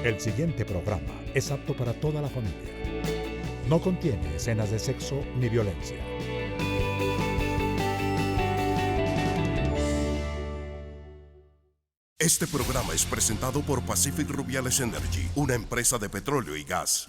El siguiente programa es apto para toda la familia. No contiene escenas de sexo ni violencia. Este programa es presentado por Pacific Rubiales Energy, una empresa de petróleo y gas.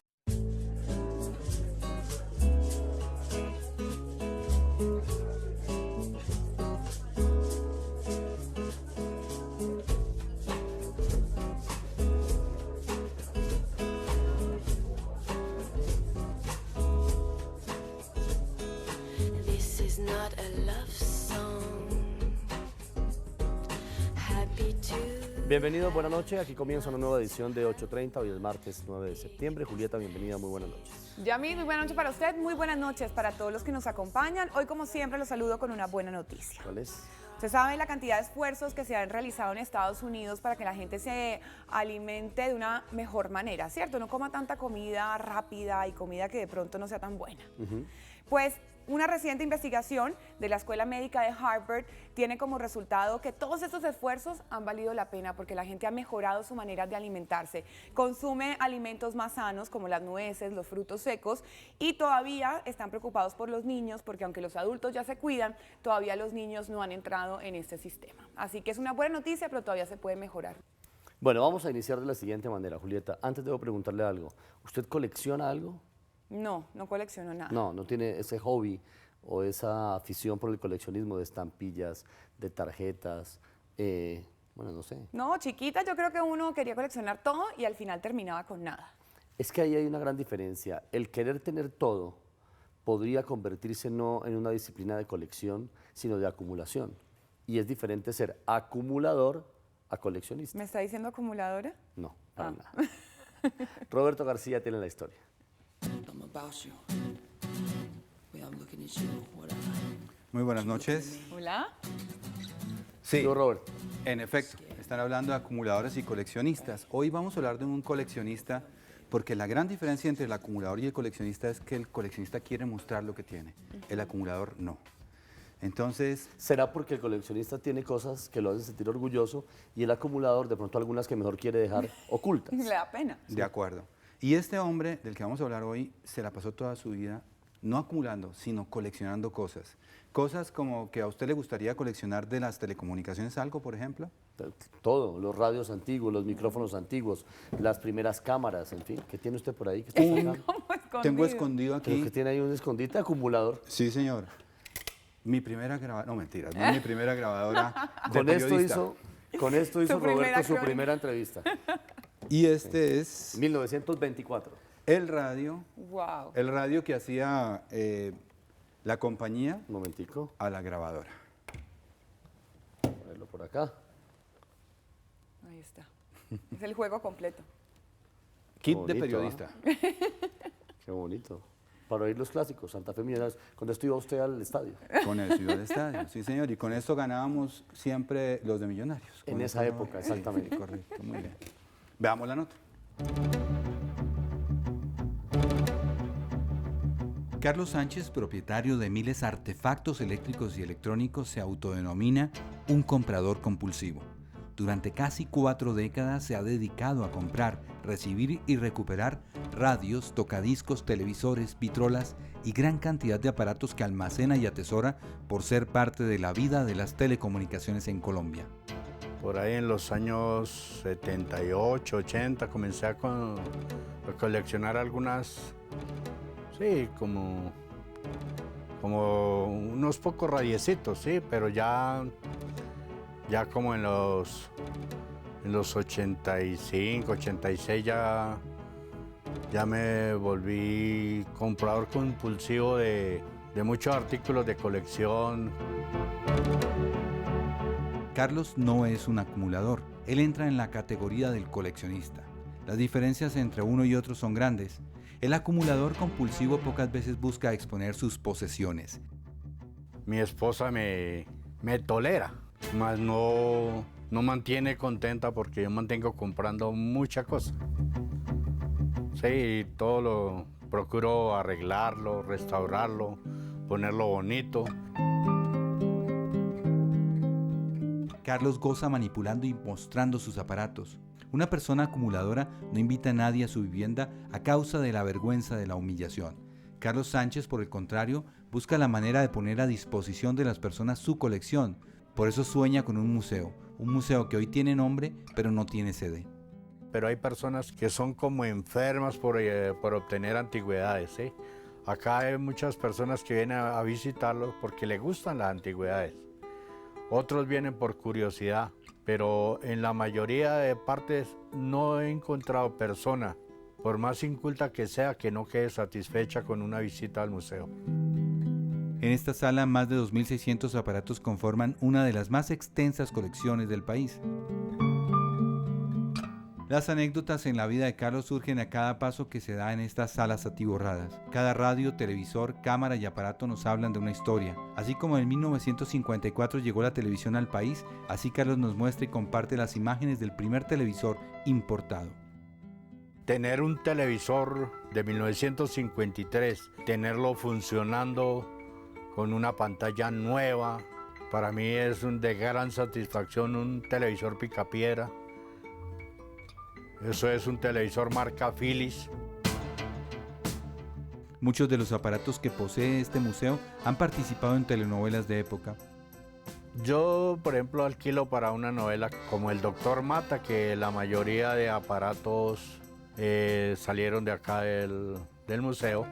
Bienvenidos, buenas noches. Aquí comienza una nueva edición de 8:30. Hoy es martes 9 de septiembre. Julieta, bienvenida, muy buenas noches. Yamil, muy buenas noches para usted, muy buenas noches para todos los que nos acompañan. Hoy, como siempre, los saludo con una buena noticia. ¿Cuál es? Usted sabe la cantidad de esfuerzos que se han realizado en Estados Unidos para que la gente se alimente de una mejor manera, ¿cierto? No coma tanta comida rápida y comida que de pronto no sea tan buena. Pues una reciente investigación de la Escuela Médica de Harvard tiene como resultado que todos estos esfuerzos han valido la pena porque la gente ha mejorado su manera de alimentarse. Consume alimentos más sanos como las nueces, los frutos secos y todavía están preocupados por los niños porque aunque los adultos ya se cuidan, todavía los niños no han entrado en este sistema. Así que es una buena noticia, pero todavía se puede mejorar. Bueno, vamos a iniciar de la siguiente manera, Julieta. Antes debo preguntarle algo. ¿Usted colecciona algo? No, no colecciono nada. No tiene ese hobby o esa afición por el coleccionismo de estampillas, de tarjetas, bueno, no sé. No, chiquita yo creo que uno quería coleccionar todo y al final terminaba con nada. Es que ahí hay una gran diferencia. El querer tener todo podría convertirse no en una disciplina de colección, sino de acumulación. Y es diferente ser acumulador a coleccionista. ¿Me está diciendo acumuladora? No, para nada. Roberto García tiene la historia. Muy buenas noches. Hola. Sí, Yo, Robert. en efecto, están hablando de acumuladores y coleccionistas. Hoy vamos a hablar de un coleccionista porque la gran diferencia entre el acumulador y el coleccionista es que el coleccionista quiere mostrar lo que tiene, el acumulador no. Entonces, ¿Será porque el coleccionista tiene cosas que lo hacen sentir orgulloso y el acumulador de pronto algunas que mejor quiere dejar ocultas? Le da pena. de acuerdo. Y este hombre del que vamos a hablar hoy se la pasó toda su vida no acumulando, sino coleccionando cosas. Cosas como que a usted le gustaría coleccionar de las telecomunicaciones, algo, por ejemplo. Todo, los radios antiguos, los micrófonos antiguos, las primeras cámaras, en fin. ¿Qué tiene usted por ahí? ¿Qué está sacando? ¿Cómo escondido? Tengo escondido Creo aquí. que tiene ahí un escondite acumulador. Sí, señor. Mi primera grabadora, no mentiras, no es mi primera grabadora de Con esto periodista. hizo Su primera Roberto su crónica. primera entrevista. Y este es 1924. el radio que hacía la compañía Un momentico, a la grabadora. a verlo por acá. Ahí está. Es el juego completo. Kit Bonito, de periodista. Qué bonito. Para oír los clásicos, Santa Fe Millonarios. Cuando esto iba usted al estadio. Con el Ciudad Estadio, sí señor. Y con esto ganábamos siempre los de Millonarios. En Con esa esto- época, exactamente. Sí, correcto, muy bien. Veamos la nota. Carlos Sánchez, propietario de miles de artefactos eléctricos y electrónicos, se autodenomina un comprador compulsivo. Durante casi 4 décadas se ha dedicado a comprar, recibir y recuperar radios, tocadiscos, televisores, vitrolas y gran cantidad de aparatos que almacena y atesora por ser parte de la vida de las telecomunicaciones en Colombia. Por ahí en los años 78, 80 comencé a coleccionar algunas, sí, como unos pocos radiecitos, sí, pero ya como en los 85, 86 ya me volví comprador compulsivo de muchos artículos de colección. Carlos no es un acumulador, él entra en la categoría del coleccionista. Las diferencias entre uno y otro son grandes. El acumulador compulsivo pocas veces busca exponer sus posesiones. Mi esposa me tolera, mas no mantiene contenta porque yo mantengo comprando mucha cosa. Sí, todo lo procuro arreglarlo, restaurarlo, ponerlo bonito. Carlos goza manipulando y mostrando sus aparatos. Una persona acumuladora no invita a nadie a su vivienda a causa de la vergüenza de la humillación. Carlos Sánchez, por el contrario, busca la manera de poner a disposición de las personas su colección. Por eso sueña con un museo que hoy tiene nombre, pero no tiene sede. Pero hay personas que son como enfermas por obtener antigüedades, ¿sí? Acá hay muchas personas que vienen a visitarlos porque les gustan las antigüedades. Otros vienen por curiosidad, pero en la mayoría de partes no he encontrado persona, por más inculta que sea, que no quede satisfecha con una visita al museo. En esta sala, más de 2.600 aparatos conforman una de las más extensas colecciones del país. Las anécdotas en la vida de Carlos surgen a cada paso que se da en estas salas atiborradas. Cada radio, televisor, cámara y aparato nos hablan de una historia. Así como en 1954 llegó la televisión al país, así Carlos nos muestra y comparte las imágenes del primer televisor importado. Tener un televisor de 1953, tenerlo funcionando con una pantalla nueva, para mí es de gran satisfacción. Un televisor picapiedra. Eso es un televisor marca Philips. Muchos de los aparatos que posee este museo han participado en telenovelas de época. Yo, por ejemplo, alquilo para una novela como El Doctor Mata, que la mayoría de aparatos salieron de acá del museo.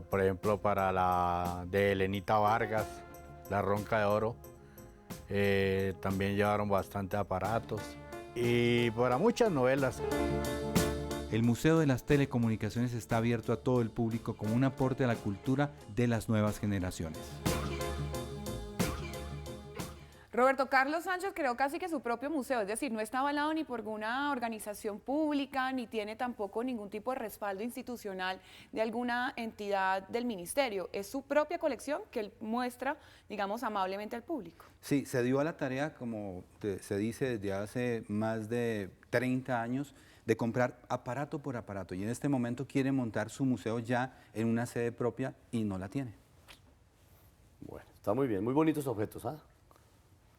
Por ejemplo, para la de Elenita Vargas, La Ronca de Oro, también llevaron bastante aparatos. Y para muchas novelas. El Museo de las Telecomunicaciones está abierto a todo el público como un aporte a la cultura de las nuevas generaciones. Roberto Carlos Sánchez creó casi que su propio museo, es decir, no está avalado ni por una organización pública, ni tiene tampoco ningún tipo de respaldo institucional de alguna entidad del ministerio. Es su propia colección que él muestra, digamos, amablemente al público. Sí, se dio a la tarea, como se dice desde hace más de 30 años, de comprar aparato por aparato, y en este momento quiere montar su museo ya en una sede propia y no la tiene. Bueno, está muy bien, muy bonitos objetos, ¿ah?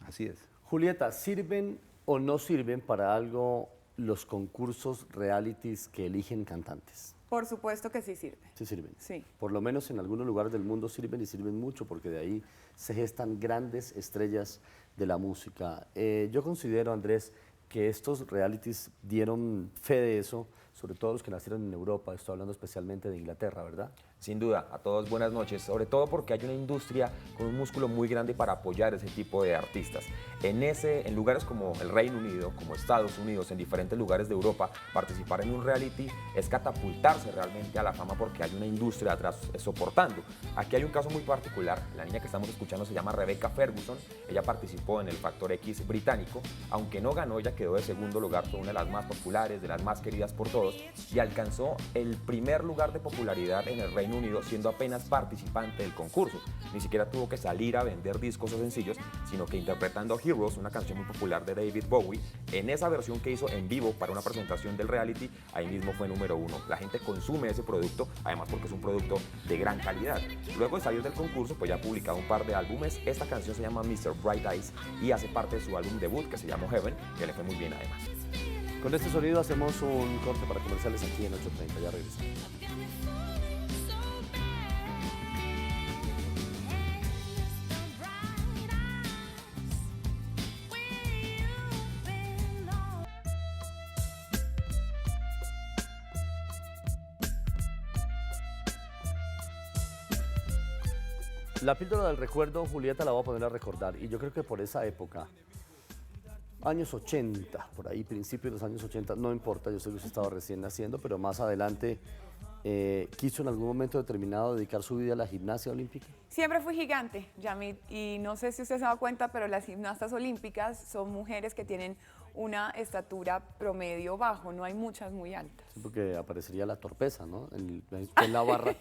Así es. Julieta, ¿sirven o no sirven para algo los concursos realities que eligen cantantes? Por supuesto que sí sirve. Sí sirven. Sí. Por lo menos en algunos lugares del mundo sirven y sirven mucho porque de ahí se gestan grandes estrellas de la música. Yo considero, Andrés, que estos realities dieron fe de eso, sobre todo los que nacieron en Europa. Estoy hablando especialmente de Inglaterra, ¿verdad? Sin duda, a todos buenas noches, sobre todo porque hay una industria con un músculo muy grande para apoyar ese tipo de artistas. En lugares como el Reino Unido, como Estados Unidos, en diferentes lugares de Europa, participar en un reality es catapultarse realmente a la fama porque hay una industria atrás soportando. Aquí hay un caso muy particular, la niña que estamos escuchando se llama Rebecca Ferguson, ella participó en el Factor X británico, aunque no ganó, ella quedó de segundo lugar, fue una de las más populares, de las más queridas por todos, y alcanzó el primer lugar de popularidad en el Reino Unido siendo apenas participante del concurso. Ni siquiera tuvo que salir a vender discos o sencillos, sino que interpretando Heroes, una canción muy popular de David Bowie, en esa versión que hizo en vivo para una presentación del reality, ahí mismo fue número 1. La gente consume ese producto, además porque es un producto de gran calidad. Luego de salir del concurso, pues ya ha publicado un par de álbumes. Esta canción se llama Mr. Bright Eyes y hace parte de su álbum debut que se llamó Heaven, que le fue muy bien además. Con este sonido hacemos un corte para comerciales aquí en 8:30, ya regresamos. La píldora del recuerdo, Julieta, la voy a poner a recordar. Y yo creo que por esa época, años 80, por ahí, principios de los años 80, no importa, yo sé que usted estaba recién naciendo, pero más adelante, ¿quiso en algún momento determinado dedicar su vida a la gimnasia olímpica? Siempre fui gigante, Yamit, y no sé si usted se ha dado cuenta, pero las gimnastas olímpicas son mujeres que tienen una estatura promedio bajo, no hay muchas muy altas. Sí, porque aparecería la torpeza, ¿no? En la barra.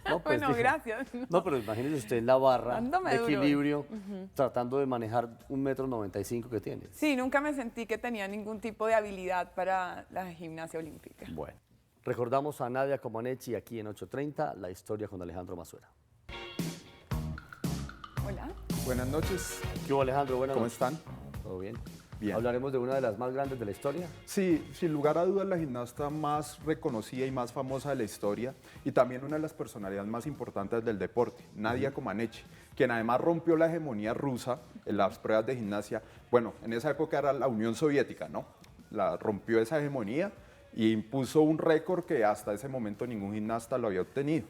No, pues, bueno, gracias. No, pero imagínese usted en la barra Dándome de duro. equilibrio, tratando de manejar 1,95 m que tiene. Sí, nunca me sentí que tenía ningún tipo de habilidad para la gimnasia olímpica. Bueno, recordamos a Nadia Comaneci aquí en 8:30, la historia con Alejandro Mazuera. Hola. Buenas noches. ¿Qué hubo, Alejandro? Buenas ¿Cómo noches. están? ¿Todo bien? Bien. ¿Hablaremos de una de las más grandes de la historia? Sí, sin lugar a dudas la gimnasta más reconocida y más famosa de la historia y también una de las personalidades más importantes del deporte, Nadia Comaneci, quien además rompió la hegemonía rusa en las pruebas de gimnasia. Bueno, en esa época era la Unión Soviética, ¿no? Rompió esa hegemonía y impuso un récord que hasta ese momento ningún gimnasta lo había obtenido.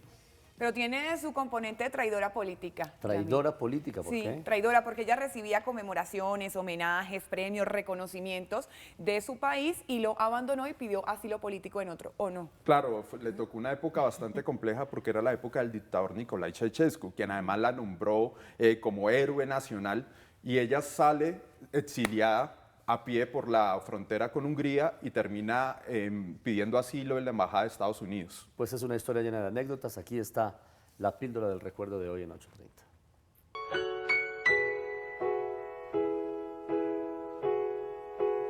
Pero tiene su componente de traidora política. Traidora política, ¿por Sí, qué? traidora, porque ella recibía conmemoraciones, homenajes, premios, reconocimientos de su país y lo abandonó y pidió asilo político en otro, ¿o no? Claro, le tocó una época bastante compleja porque era la época del dictador Nicolae Ceausescu, quien además la nombró como héroe nacional, y ella sale exiliada a pie por la frontera con Hungría y termina pidiendo asilo en la Embajada de Estados Unidos. Pues es una historia llena de anécdotas. Aquí está la píldora del recuerdo de hoy en 8:30.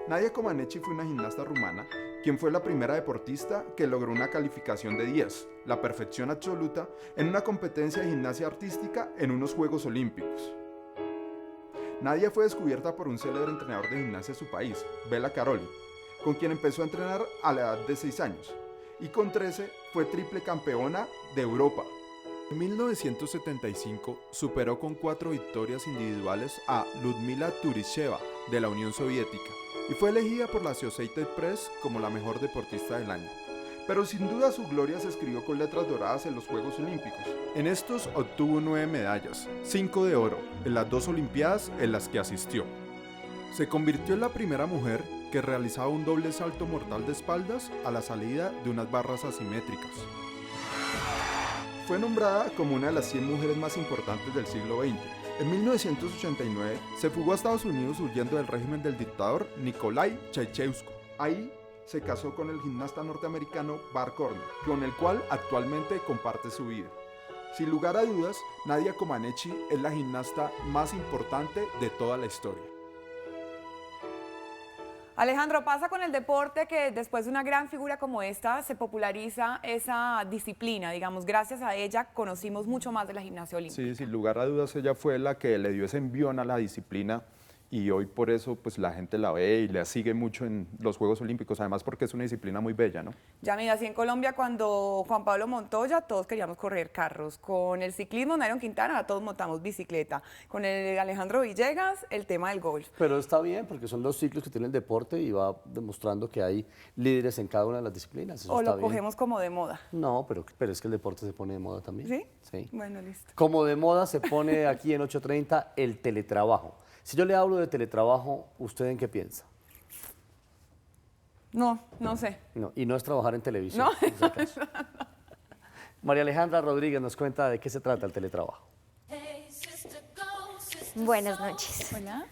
Nadia Comaneci fue una gimnasta rumana, quien fue la primera deportista que logró una calificación de 10, la perfección absoluta, en una competencia de gimnasia artística en unos Juegos Olímpicos. Nadia fue descubierta por un célebre entrenador de gimnasia de su país, Bela Karolyi, con quien empezó a entrenar a la edad de 6 años, y con 13 fue triple campeona de Europa. En 1975 superó con 4 victorias individuales a Ludmila Turisheva de la Unión Soviética y fue elegida por la Associated Press como la mejor deportista del año. Pero sin duda su gloria se escribió con letras doradas en los Juegos Olímpicos. En estos obtuvo 9 medallas, 5 de oro, en las 2 Olimpiadas en las que asistió. Se convirtió en la primera mujer que realizaba un doble salto mortal de espaldas a la salida de unas barras asimétricas. Fue nombrada como una de las 100 mujeres más importantes del siglo XX. En 1989 se fugó a Estados Unidos huyendo del régimen del dictador Nicolae Ceausescu. Ahí se casó con el gimnasta norteamericano Bart Corner, con el cual actualmente comparte su vida. Sin lugar a dudas, Nadia Comaneci es la gimnasta más importante de toda la historia. Alejandro, pasa con el deporte que después de una gran figura como esta se populariza esa disciplina, digamos, gracias a ella conocimos mucho más de la gimnasia olímpica. Sí, sin lugar a dudas ella fue la que le dio ese envión a la disciplina y hoy por eso pues la gente la ve y la sigue mucho en los Juegos Olímpicos, además porque es una disciplina muy bella, ¿no? Ya mira, así en Colombia cuando Juan Pablo Montoya todos queríamos correr carros, con el ciclismo Nairo Quintana todos montamos bicicleta, con el Alejandro Villegas el tema del golf. Pero está bien porque son los ciclos que tiene el deporte y va demostrando que hay líderes en cada una de las disciplinas. Eso O está lo bien. cogemos como de moda. No, pero es que el deporte se pone de moda también. ¿Sí? Sí. Bueno, listo. Como de moda se pone aquí en 8:30 el teletrabajo. Si yo le hablo de teletrabajo, ¿usted en qué piensa? No, no sé. No, y no es trabajar en televisión. No, en ese caso. María Alejandra Rodríguez nos cuenta de qué se trata el teletrabajo. Buenas noches. Hola.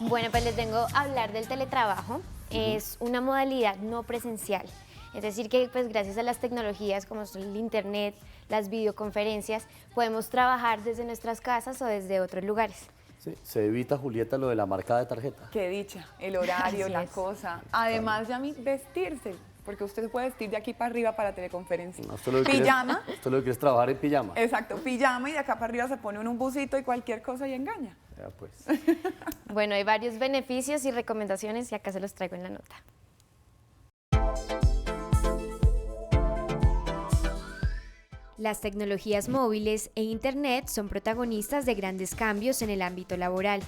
Bueno, pues les vengo a hablar del teletrabajo. Es una modalidad no presencial. Es decir, que pues gracias a las tecnologías como son el internet, las videoconferencias, podemos trabajar desde nuestras casas o desde otros lugares. Sí, se evita, Julieta, lo de la marcada de tarjeta. Qué dicha, el horario, Así la es. cosa. Además, ya vestirse, porque usted se puede vestir de aquí para arriba para teleconferencia. No, usted lo que quiere es- Pijama. Usted lo que quiere es trabajar en pijama. Exacto, pijama y de acá para arriba se pone un busito y cualquier cosa y engaña. Ya, pues. Bueno, hay varios beneficios y recomendaciones y acá se los traigo en la nota. Las tecnologías móviles e Internet son protagonistas de grandes cambios en el ámbito laboral.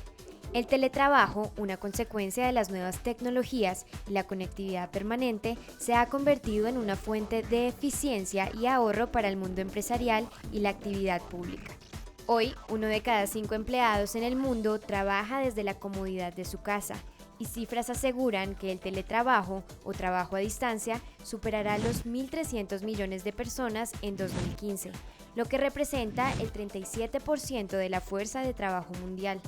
El teletrabajo, una consecuencia de las nuevas tecnologías y la conectividad permanente, se ha convertido en una fuente de eficiencia y ahorro para el mundo empresarial y la actividad pública. Hoy, 1 de cada 5 empleados en el mundo trabaja desde la comodidad de su casa, y cifras aseguran que el teletrabajo o trabajo a distancia superará los 1.300 millones de personas en 2015, lo que representa el 37% de la fuerza de trabajo mundial.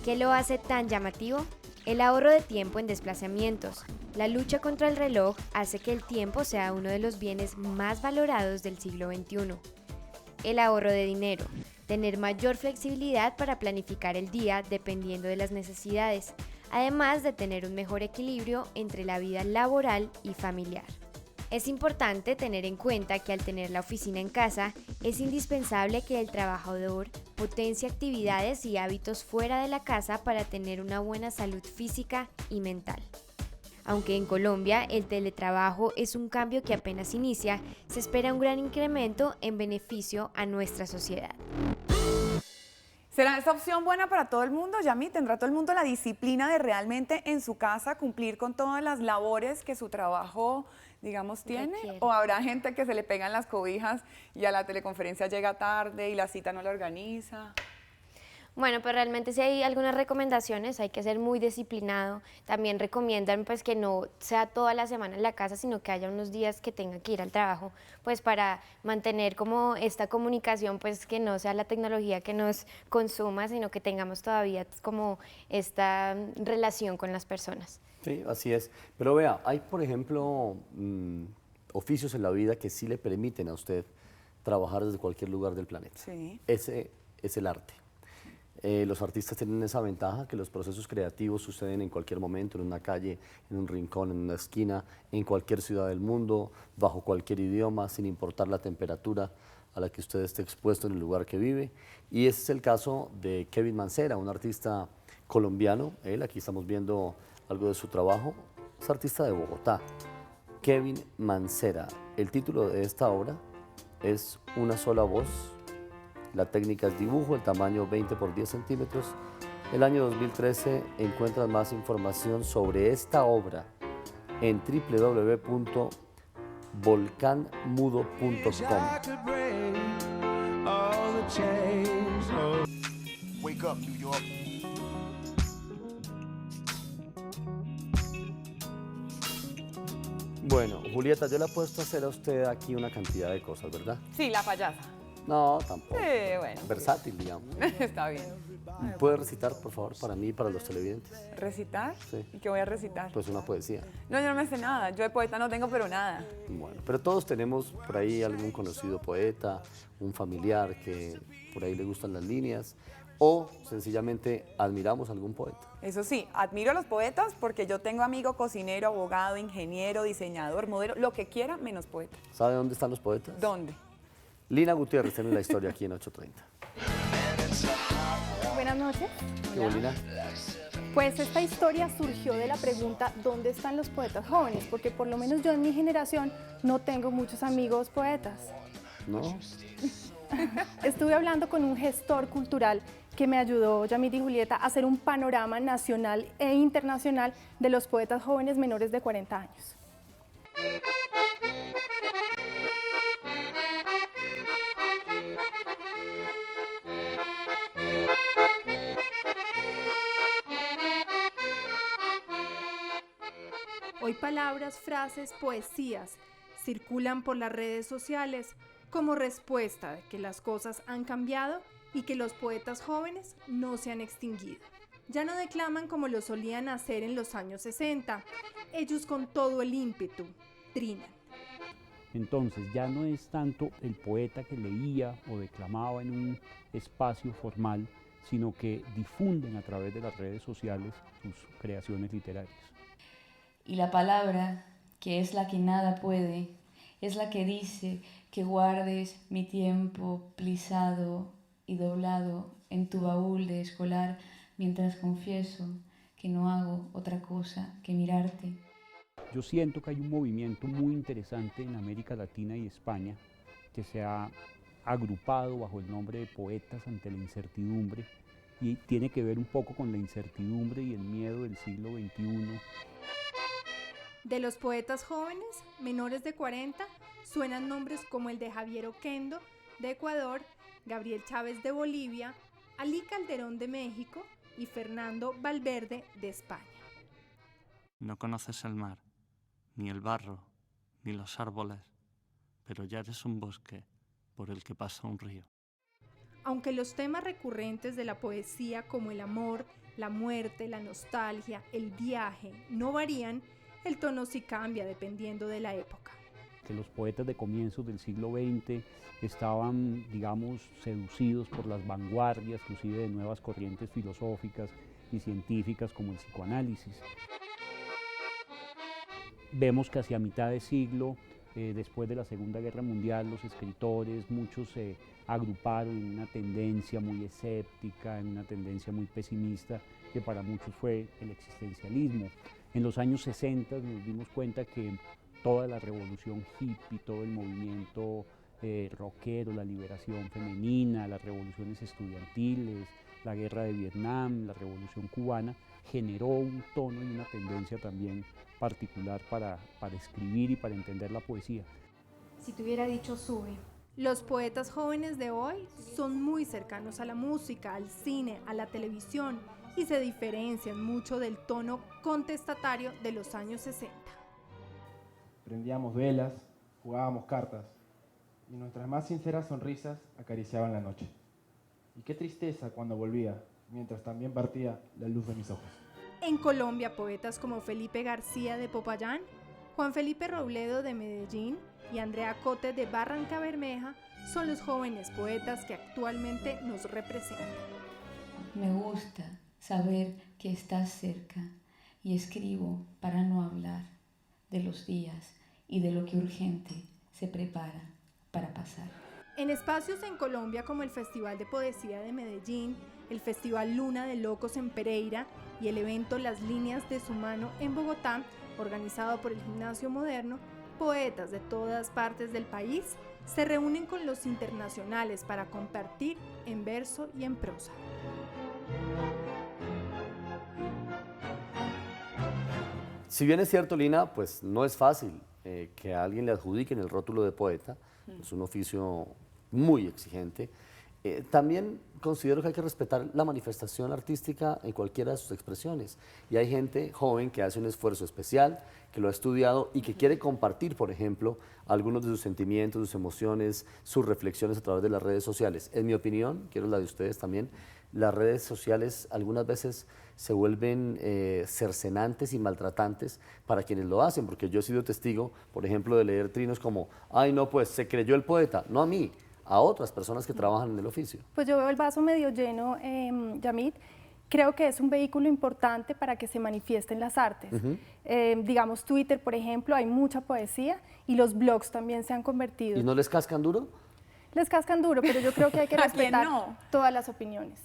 ¿Qué lo hace tan llamativo? El ahorro de tiempo en desplazamientos. La lucha contra el reloj hace que el tiempo sea uno de los bienes más valorados del siglo XXI. El ahorro de dinero. Tener mayor flexibilidad para planificar el día dependiendo de las necesidades, además de tener un mejor equilibrio entre la vida laboral y familiar. Es importante tener en cuenta que al tener la oficina en casa, es indispensable que el trabajador potencie actividades y hábitos fuera de la casa para tener una buena salud física y mental. Aunque en Colombia el teletrabajo es un cambio que apenas inicia, se espera un gran incremento en beneficio a nuestra sociedad. ¿Será esta opción buena para todo el mundo, Yami? ¿Tendrá todo el mundo la disciplina de realmente en su casa cumplir con todas las labores que su trabajo, digamos, tiene? Requiere. ¿O habrá gente que se le pegan las cobijas y a la teleconferencia llega tarde y la cita no la organiza? Bueno, pues realmente sí hay algunas recomendaciones, hay que ser muy disciplinado. También recomiendan pues que no sea toda la semana en la casa, sino que haya unos días que tenga que ir al trabajo, pues para mantener como esta comunicación, pues que no sea la tecnología que nos consuma, sino que tengamos todavía como esta relación con las personas. Sí, así es. Pero vea, hay por ejemplo oficios en la vida que sí le permiten a usted trabajar desde cualquier lugar del planeta. Sí. Ese es el arte. Los artistas tienen esa ventaja que los procesos creativos suceden en cualquier momento, en una calle, en un rincón, en una esquina, en cualquier ciudad del mundo, bajo cualquier idioma, sin importar la temperatura a la que usted esté expuesto en el lugar que vive. Y ese es el caso de Kevin Mancera, un artista colombiano. Aquí estamos viendo algo de su trabajo. Es artista de Bogotá. Kevin Mancera. El título de esta obra es Una sola voz. La técnica es dibujo, el tamaño 20 por 10 centímetros. El año 2013 encuentran más información sobre esta obra en www.volcanmudo.com. Wake up, New York. Bueno, Julieta, yo le he puesto a hacer a usted aquí una cantidad de cosas, ¿verdad? Sí, la payasa. No, tampoco. Sí, bueno. Versátil, digamos. Está bien. ¿Puede recitar, por favor, para mí y para los televidentes? ¿Recitar? Sí. ¿Y qué voy a recitar? Pues una poesía. No, yo no me sé nada. Yo de poeta no tengo, pero nada. Bueno, pero todos tenemos por ahí algún conocido poeta, un familiar que por ahí le gustan las líneas, o sencillamente admiramos a algún poeta. Eso sí, admiro a los poetas porque yo tengo amigo cocinero, abogado, ingeniero, diseñador, modelo, lo que quiera menos poeta. ¿Sabe dónde están los poetas? ¿Dónde? Lina Gutiérrez tiene la historia aquí en 830. Buenas noches. ¿Qué hubo, Lina? Pues esta historia surgió de la pregunta ¿dónde están los poetas jóvenes? Porque por lo menos yo en mi generación no tengo muchos amigos poetas. ¿No? Estuve hablando con un gestor cultural que me ayudó, Yamit y Julieta, a hacer un panorama nacional e internacional de los poetas jóvenes menores de 40 años. Hoy palabras, frases, poesías circulan por las redes sociales como respuesta de que las cosas han cambiado y que los poetas jóvenes no se han extinguido. Ya no declaman como lo solían hacer en los años 60. Ellos con todo el ímpetu trinan. Entonces ya no es tanto el poeta que leía o declamaba en un espacio formal, sino que difunden a través de las redes sociales sus creaciones literarias. Y la palabra, que es la que nada puede, es la que dice que guardes mi tiempo plisado y doblado en tu baúl de escolar, mientras confieso que no hago otra cosa que mirarte. Yo siento que hay un movimiento muy interesante en América Latina y España que se ha agrupado bajo el nombre de Poetas ante la Incertidumbre y tiene que ver un poco con la incertidumbre y el miedo del siglo XXI. De los poetas jóvenes, menores de 40, suenan nombres como el de Javier Oquendo, de Ecuador, Gabriel Chávez de Bolivia, Alí Calderón de México y Fernando Valverde de España. No conoces el mar, ni el barro, ni los árboles, pero ya eres un bosque por el que pasa un río. Aunque los temas recurrentes de la poesía como el amor, la muerte, la nostalgia, el viaje no varían, el tono sí cambia dependiendo de la época. Que los poetas de comienzos del siglo XX estaban, digamos, seducidos por las vanguardias, inclusive de nuevas corrientes filosóficas y científicas como el psicoanálisis. Vemos que hacia mitad de siglo después de la Segunda Guerra Mundial, los escritores, muchos se agruparon en una tendencia muy escéptica, en una tendencia muy pesimista, que para muchos fue el existencialismo. En los años 60 nos dimos cuenta que toda la revolución hippie, todo el movimiento rockero, la liberación femenina, las revoluciones estudiantiles, la guerra de Vietnam, la revolución cubana, generó un tono y una tendencia también particular para escribir y para entender la poesía. Si te hubiera dicho sube. Los poetas jóvenes de hoy son muy cercanos a la música, al cine, a la televisión y se diferencian mucho del tono contestatario de los años 60. Prendíamos velas, jugábamos cartas y nuestras más sinceras sonrisas acariciaban la noche. Y qué tristeza cuando volvía, mientras también partía la luz de mis ojos. En Colombia, poetas como Felipe García de Popayán, Juan Felipe Robledo de Medellín y Andrea Cote de Barranca Bermeja son los jóvenes poetas que actualmente nos representan. Me gusta saber que estás cerca y escribo para no hablar de los días y de lo que urgente se prepara para pasar. En espacios en Colombia como el Festival de Poesía de Medellín, el Festival Luna de Locos en Pereira y el evento Las Líneas de su Mano en Bogotá, organizado por el Gimnasio Moderno, poetas de todas partes del país se reúnen con los internacionales para compartir en verso y en prosa. Si bien es cierto, Lina, pues no es fácil que a alguien le adjudiquen el rótulo de poeta, es un oficio muy exigente. También considero que hay que respetar la manifestación artística en cualquiera de sus expresiones. Y hay gente joven que hace un esfuerzo especial, que lo ha estudiado y que quiere compartir, por ejemplo, algunos de sus sentimientos, sus emociones, sus reflexiones a través de las redes sociales. En mi opinión, quiero la de ustedes también, las redes sociales algunas veces se vuelven cercenantes y maltratantes para quienes lo hacen, porque yo he sido testigo, por ejemplo, de leer trinos como, ay no, pues se creyó el poeta, no a mí, a otras personas que trabajan en el oficio. Pues yo veo el vaso medio lleno, Yamit. Creo que es un vehículo importante para que se manifiesten las artes. Digamos, Twitter, por ejemplo, hay mucha poesía y los blogs también se han convertido. ¿Y no les cascan duro? Les cascan duro, pero yo creo que hay que respetar todas las opiniones.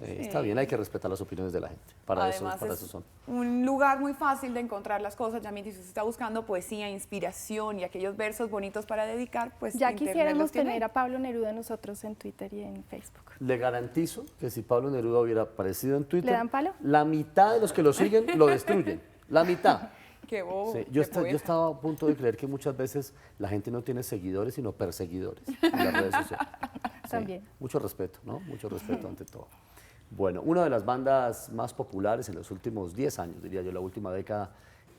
Está bien, hay que respetar las opiniones de la gente. Para Además, eso son. Un lugar muy fácil de encontrar las cosas, Yamit. Si usted está buscando poesía, inspiración y aquellos versos bonitos para dedicar, pues ya Internet quisiéramos los tiene. tener a Pablo Neruda nosotros en Twitter y en Facebook. Le garantizo que si Pablo Neruda hubiera aparecido en Twitter, ¿le dan palo? La mitad de los que lo siguen lo destruyen. La mitad. Qué bobo. Sí, yo estaba a punto de creer que muchas veces la gente no tiene seguidores, sino perseguidores en las redes sociales. Sí, También. mucho respeto, ¿no? Mucho respeto ante todo. Bueno, una de las bandas más populares en los últimos 10 años, diría yo, la última década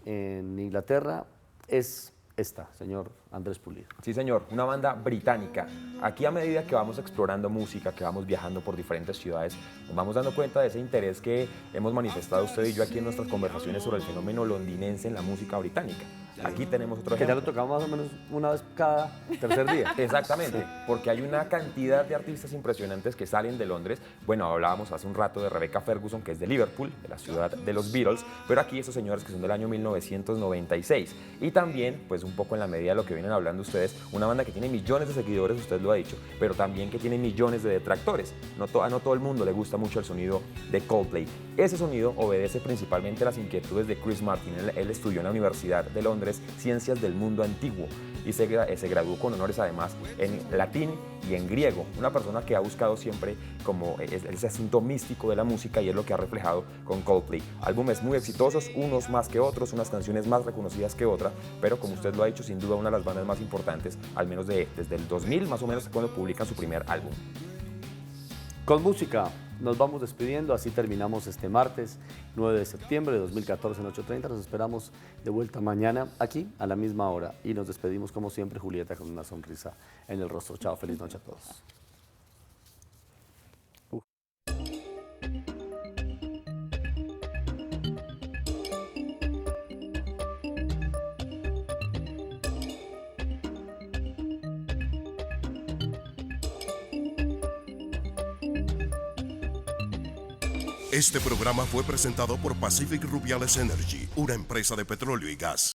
en Inglaterra, es esta, señor Andrés Pulido. Sí, señor, una banda británica. Aquí a medida que vamos explorando música, que vamos viajando por diferentes ciudades, nos vamos dando cuenta de ese interés que hemos manifestado usted y yo aquí en nuestras conversaciones sobre el fenómeno londinense en la música británica. Aquí tenemos otro ejemplo. Que ya lo tocamos más o menos una vez cada tercer día. Exactamente, Sí. porque hay una cantidad de artistas impresionantes que salen de Londres. Bueno, hablábamos hace un rato de Rebecca Ferguson, que es de Liverpool, de la ciudad de los Beatles, pero aquí esos señores que son del año 1996. Y también, pues un poco en la medida de lo que vienen hablando ustedes, una banda que tiene millones de seguidores, usted lo ha dicho, pero también que tiene millones de detractores. No todo el mundo le gusta mucho el sonido de Coldplay. Ese sonido obedece principalmente a las inquietudes de Chris Martin. Él estudió en la Universidad de Londres Ciencias del Mundo Antiguo y se graduó con honores además en latín y en griego. Una persona que ha buscado siempre como ese asunto místico de la música y es lo que ha reflejado con Coldplay. Álbumes muy exitosos, unos más que otros, unas canciones más reconocidas que otras, pero como usted lo ha dicho, sin duda una de las bandas más importantes, al menos desde el 2000 más o menos, cuando publican su primer álbum. Con música nos vamos despidiendo, así terminamos este martes 9 de septiembre de 2014 en 8:30. Nos esperamos de vuelta mañana aquí a la misma hora y nos despedimos como siempre, Julieta, con una sonrisa en el rostro. Chao, feliz noche a todos. Este programa fue presentado por Pacific Rubiales Energy, una empresa de petróleo y gas.